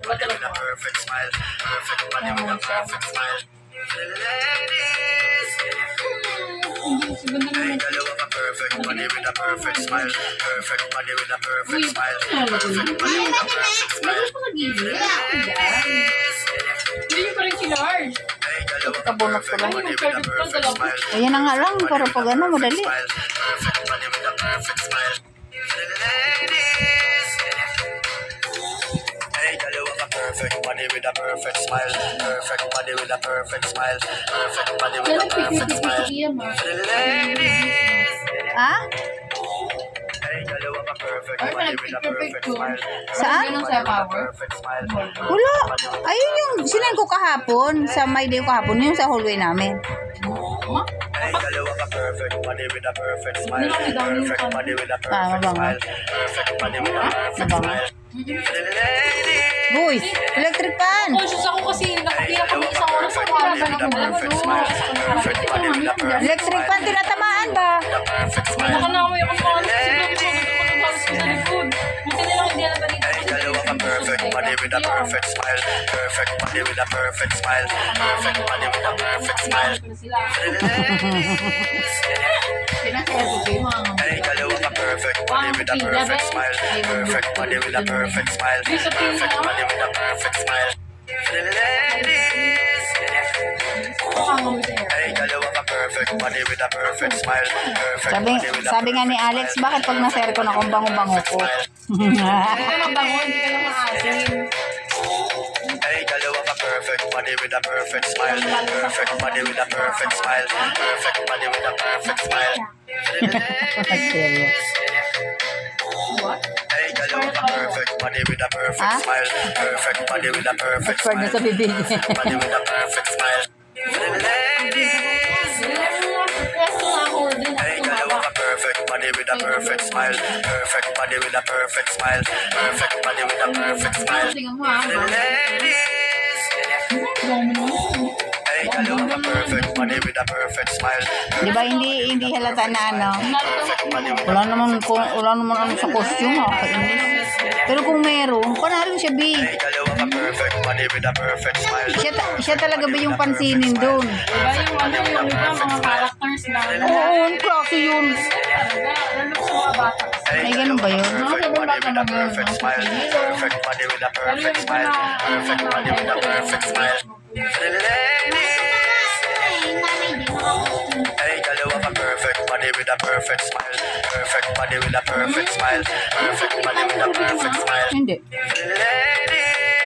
body with a perfect smile. Perfect body with a perfect smile. Ladies. Hey, dalawa ka perfect body with a perfect smile. Perfect body with a perfect smile. Perfect body with a perfect smile. Ladies. Hindi pa rin si Lars. Hey, dalawa ka perfect body with a perfect smile. Ayan na nga lang, para pag ano, madali. Perfect body with a perfect smile. Ladies. Hey, dalawa ka perfect body with a perfect smile. Perfect body with a perfect smile. Perfect body with a perfect smile. Ladies. Ha? Hey, dalawa ka perfect body with a perfect smile. Saan? Ganun sa power. Perfect smile. Wala. Ayun yung sinend ko kahapon. Sa my day kahapon. Yung sa hallway namin. Hey, dalawa ka perfect body with a perfect smile. Perfect body with a Ah, perfect mabango. smile. Perfect body with a perfect Mabango. smile. Ladies. Boy, electric fan. Conscious ako kasi nakapila kami isang oras sa wala ba ako. Perfect smile. Perfect body with a perfect Electric fan, tinatamaan ba? perfect smile. Nakanamoy ako sa oras. Siguro ko nagbawas ko sa likod. Buti na lang hindi na balita. Hey, dalawa ka perfect body with a perfect smile. Perfect body with a perfect smile. Perfect body with a perfect smile. Ladies. Pinasaya ko kayo mga Hey, dalawa ka perfect body with a perfect smile. Perfect body with a perfect smile. Perfect body with a perfect smile. Ladies. Hey, dalawa ka perfect body with a perfect smile. Perfect Sabi, body with a sabi nga ni perfect Alex, smile. bakit pag naser ko na kung bango-bango ko? Hindi ka mabango, hindi ka lang maasin. Hey, dalawa ka perfect body with a perfect smile. Perfect body with a perfect smile. Perfect body with a perfect smile. Ladies. What? Hey, dalawa ka perfect body with a perfect Ha? smile. Perfect body with a perfect Expert na smile. sa bibig. Body with a perfect smile. Ladies. Pwesto na ako din. Hey, dalawa ka perfect body with a perfect smile. Perfect body with a perfect smile. Perfect body with a perfect smile. Tingnan mo ha. Ladies. Hey, dalawa ka perfect body with a perfect smile. Di ba hindi halata na ano? Perfect body with a Wala naman ano sa costume. Kakainis. Pero kung meron, panalo siya, B. Hey, dalawa ka perfect body with a perfect smile. Siya talaga ba yung pansinin doon? Diba yung ano, yung iba mga characters na ano. Oo, ang klase yun. Talaga, lalo sa mga bata. Ay, ganun ba yun? Perfect body with a perfect smile. Perfect body with a Pero yung perfect iba smile. na, Perfect body with a perfect smile. Ladies. Hey, dalawa ka perfect body with a perfect smile. Perfect body with a perfect smile. Perfect body with a perfect smile. Hindi. Ladies.